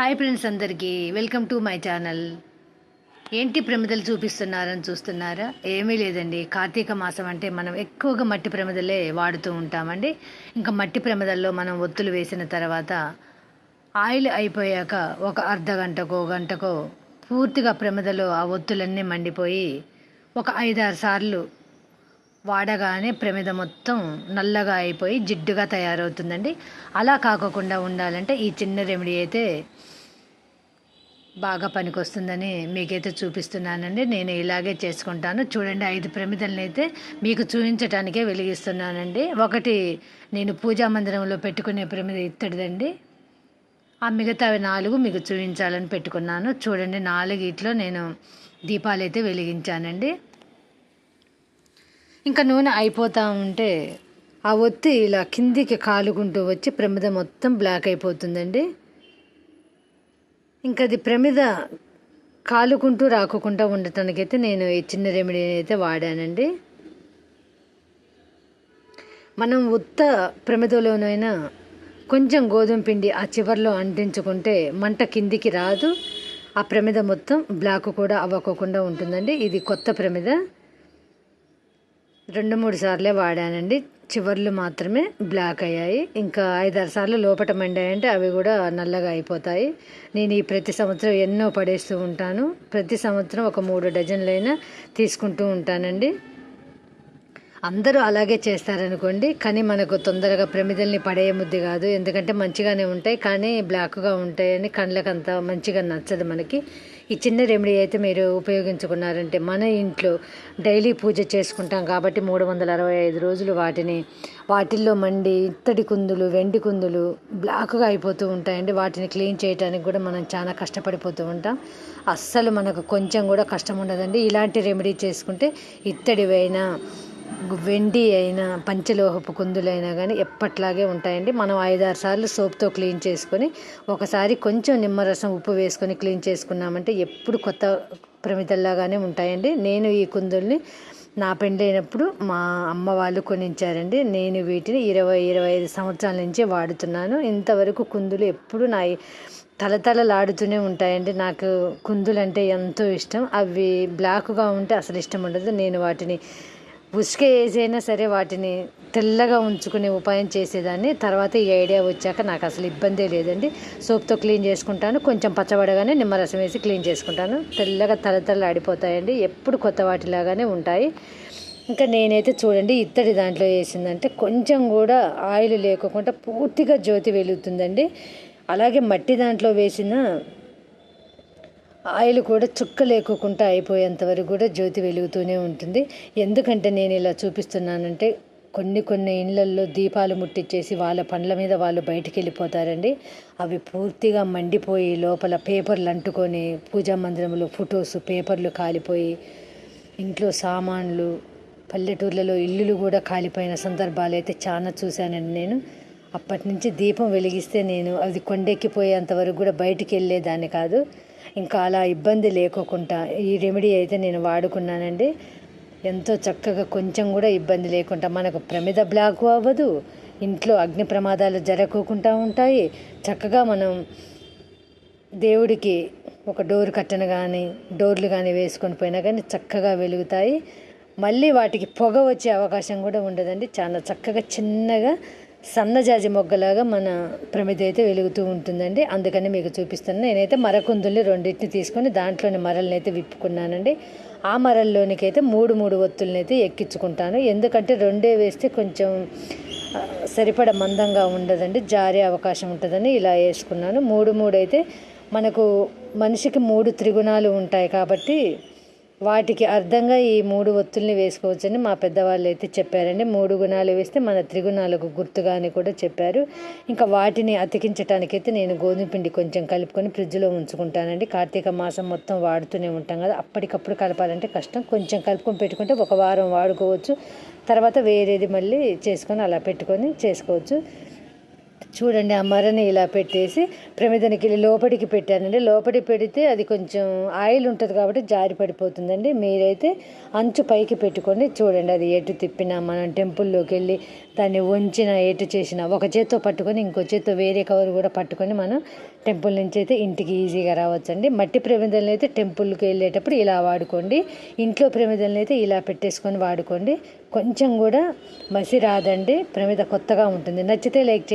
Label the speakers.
Speaker 1: Hi friends, అందరికీ welcome to my channel. ఏంటి ప్రమిదలు చూపిస్తున్నారని చూస్తున్నారా? ఏమీ లేదండి. కార్తీక మాసం అంటే మనం ఎక్కువగా మట్టి ప్రమిదలే వాడుతూ ఉంటామండి. ఇంకా మట్టి ప్రమిదల్లో మనం ఒత్తులు వేసిన తర్వాత ఆయిల్ అయిపోయాక ఒక అర్ధ గంటకో గంటకో పూర్తిగా ప్రమిదలో ఆ ఒత్తులన్నీ మండిపోయి ఒక 5-6 సార్లు వాడగానే ప్రమిద మొత్తం నల్లగా అయిపోయి జిడ్డుగా తయారవుతుందండి. అలా కాకుండా ఉండాలంటే ఈ చిన్న రెమెడీ అయితే బాగా పనికొస్తుందని మీకైతే చూపిస్తున్నానండి. నేను ఇలాగే చేసుకుంటాను. చూడండి, 5 ప్రమిదలను అయితే మీకు చూపించటానికే వెలిగిస్తున్నానండి. ఒకటి నేను పూజా మందిరంలో పెట్టుకునే ప్రమిద ఇత్తడిదండి. ఆ మిగతావి 4 మీకు చూపించాలని పెట్టుకున్నాను. చూడండి, 4 నేను దీపాలు అయితే వెలిగించానండి. ఇంకా నూనె అయిపోతూ ఉంటే ఆ ఒత్తి ఇలా కిందికి కాలుకుంటూ వచ్చి ప్రమిద మొత్తం బ్లాక్ అయిపోతుందండి. ఇంకా అది ప్రమిద కాలుకుంటూ రాకుండా ఉండటానికైతే నేను ఈ చిన్న రెమెడీ అయితే వాడానండి. మనం ఉత్త ప్రమిదలోనైనా కొంచెం గోధుమ పిండి ఆ చివర్లో అంటించుకుంటే మంట కిందికి రాదు, ఆ ప్రమిద మొత్తం బ్లాక్ కూడా అవ్వకుండా ఉంటుందండి. ఇది కొత్త ప్రమిద, 2-3 సార్లే వాడానండి. చివర్లు మాత్రమే బ్లాక్ అయ్యాయి. ఇంకా 5-6 సార్లు లోపట మండాయంటే అవి కూడా నల్లగా అయిపోతాయి. నేను ఈ ప్రతి సంవత్సరం ఎన్నో పడేస్తూ ఉంటాను. ప్రతి సంవత్సరం ఒక 3 డజన్లైనా తీసుకుంటూ ఉంటానండి. అందరూ అలాగే చేస్తారనుకోండి, కానీ మనకు తొందరగా ప్రమిదల్ని పడేయముద్ది కాదు. ఎందుకంటే మంచిగానే ఉంటాయి, కానీ బ్లాక్గా ఉంటాయని కళ్ళకి అంత మంచిగా నచ్చదు మనకి. ఈ చిన్న రెమెడీ అయితే మీరు ఉపయోగించుకున్నారంటే మన ఇంట్లో డైలీ పూజ చేసుకుంటాం కాబట్టి 365 రోజులు వాటిల్లో మండి ఇత్తడి కుందులు, వెండి కుందులు బ్లాక్గా అయిపోతూ ఉంటాయండి. వాటిని క్లీన్ చేయడానికి కూడా మనం చాలా కష్టపడిపోతూ ఉంటాం. అస్సలు మనకు కొంచెం కూడా కష్టం ఉండదండి. ఇలాంటి రెమెడీ చేసుకుంటే ఇత్తడివైనా వెండి అయినా పంచలోహపు కుందులైనా కానీ ఎప్పట్లాగే ఉంటాయండి. మనం 5-6 సార్లు సోప్తో క్లీన్ చేసుకొని ఒకసారి కొంచెం నిమ్మరసం ఉప్పు వేసుకొని క్లీన్ చేసుకున్నామంటే ఎప్పుడు కొత్త ప్రమిదల్లాగానే ఉంటాయండి. నేను ఈ కుందుల్ని నా పెండ్లైనప్పుడు మా అమ్మ వాళ్ళు కొనిచ్చారండి. నేను వీటిని 20-25 సంవత్సరాల నుంచి వాడుతున్నాను. ఇంతవరకు కుందులు ఎప్పుడు నా తలతలలాడుతూనే ఉంటాయండి. నాకు కుందులు అంటే ఎంతో ఇష్టం. అవి బ్లాక్గా ఉంటే అసలు ఇష్టం ఉండదు. నేను వాటిని ఉసుక వేసైనా సరే వాటిని తెల్లగా ఉంచుకునే ఉపాయం చేసేదాన్ని. తర్వాత ఈ ఐడియా వచ్చాక నాకు అసలు ఇబ్బందే లేదండి. సోప్తో క్లీన్ చేసుకుంటాను, కొంచెం పచ్చబడగానే నిమ్మరసం వేసి క్లీన్ చేసుకుంటాను. తెల్లగా తలతలలాడిపోతాయండి. ఎప్పుడు కొత్త వాటిలాగానే ఉంటాయి. ఇంకా నేనైతే చూడండి, ఇత్తడి దాంట్లో వేసిందంటే కొంచెం కూడా ఆయిల్ లేకుండా పూర్తిగా జ్యోతి వెలుగుతుందండి. అలాగే మట్టి దాంట్లో వేసిన ఆయిల్ కూడా చుక్క లేకుండా అయిపోయేంత వరకు కూడా జ్యోతి వెలుగుతూనే ఉంటుంది. ఎందుకంటే నేను ఇలా చూపిస్తున్నానంటే కొన్ని ఇళ్ళల్లో దీపాలు ముట్టించేసి వాళ్ళ పండ్ల మీద వాళ్ళు బయటికి వెళ్ళిపోతారండి. అవి పూర్తిగా మండిపోయి లోపల పేపర్లు అంటుకొని పూజా మందిరంలో ఫొటోస్ పేపర్లు కాలిపోయి ఇంట్లో సామాన్లు, పల్లెటూర్లలో ఇల్లులు కూడా కాలిపోయిన సందర్భాలు అయితే చాలా చూశానండి నేను. అప్పటి నుంచి దీపం వెలిగిస్తే నేను అది కొండెక్కిపోయేంత వరకు కూడా బయటికి వెళ్ళేదాన్ని కాదు. ఇంకా అలా ఇబ్బంది లేకోకుండా ఈ రెమెడీ అయితే నేను వాడుకున్నానండి. ఎంతో చక్కగా కొంచెం కూడా ఇబ్బంది లేకుండా మనకు ప్రమిద బ్లాక్ అవ్వదు, ఇంట్లో అగ్ని ప్రమాదాలు జరగకుండా ఉంటాయి. చక్కగా మనం దేవుడికి ఒక డోర్లు కానీ వేసుకొని పోయినా కానీ చక్కగా వెలుగుతాయి. మళ్ళీ వాటికి పొగ వచ్చే అవకాశం కూడా ఉండదండి. చాలా చక్కగా చిన్నగా సన్నజాజి మొగ్గలాగా మన ప్రమిద అయితే వెలుగుతూ ఉంటుందండి. అందుకని మీకు చూపిస్తాను. నేనైతే మరకుందుల్ని 2 తీసుకొని దాంట్లోని మరల్ని అయితే విప్పుకున్నానండి. ఆ మరల్లోనికి అయితే 3 ఒత్తుల్ని అయితే ఎక్కించుకుంటాను. ఎందుకంటే 2 వేస్తే కొంచెం సరిపడ మందంగా ఉండదండి, జారే అవకాశం ఉంటుందని ఇలా వేసుకున్నాను. 3 అయితే మనకు మనిషికి 3 త్రిగుణాలు ఉంటాయి కాబట్టి వాటికి అర్థంగా ఈ 3 ఒత్తుల్ని వేసుకోవచ్చని మా పెద్దవాళ్ళు అయితే చెప్పారండి. 3 గుణాలు వేస్తే మన త్రిగుణాలకు గుర్తుగా అని కూడా చెప్పారు. ఇంకా వాటిని అతికించడానికైతే నేను గోధుమ పిండి కొంచెం కలుపుకొని ఫ్రిడ్జ్లో ఉంచుకుంటానండి. కార్తీక మాసం మొత్తం వాడుతూనే ఉంటాం కదా, అప్పటికప్పుడు కలపాలంటే కష్టం. కొంచెం కలుపుకొని పెట్టుకుంటే 1 వారం వాడుకోవచ్చు. తర్వాత వేరేది మళ్ళీ చేసుకొని అలా పెట్టుకొని చేసుకోవచ్చు. చూడండి ఆ మరని ఇలా పెట్టేసి ప్రమిదనికి లోపలికి పెట్టానండి. లోపలికి పెడితే అది కొంచెం ఆయిల్ ఉంటుంది కాబట్టి జారి పడిపోతుందండి. మీరైతే అంచు పైకి పెట్టుకొని చూడండి, అది ఎటు తిప్పినా మనం టెంపుల్లోకి వెళ్ళి దాన్ని వంచిన ఎటు చేసిన ఒక చేత్తో పట్టుకొని ఇంకో చేత్తో వేరే కవర్ కూడా పట్టుకొని మనం టెంపుల్ నుంచి అయితే ఇంటికి ఈజీగా రావచ్చండి. మట్టి ప్రమిదలను అయితే టెంపుల్కి వెళ్ళేటప్పుడు ఇలా వాడుకోండి. ఇంట్లో ప్రమిదలను అయితే ఇలా పెట్టేసుకొని వాడుకోండి. కొంచెం కూడా మసి రాదండి, ప్రమిద కొత్తగా ఉంటుంది. నచ్చితే లైక్ చేయండి.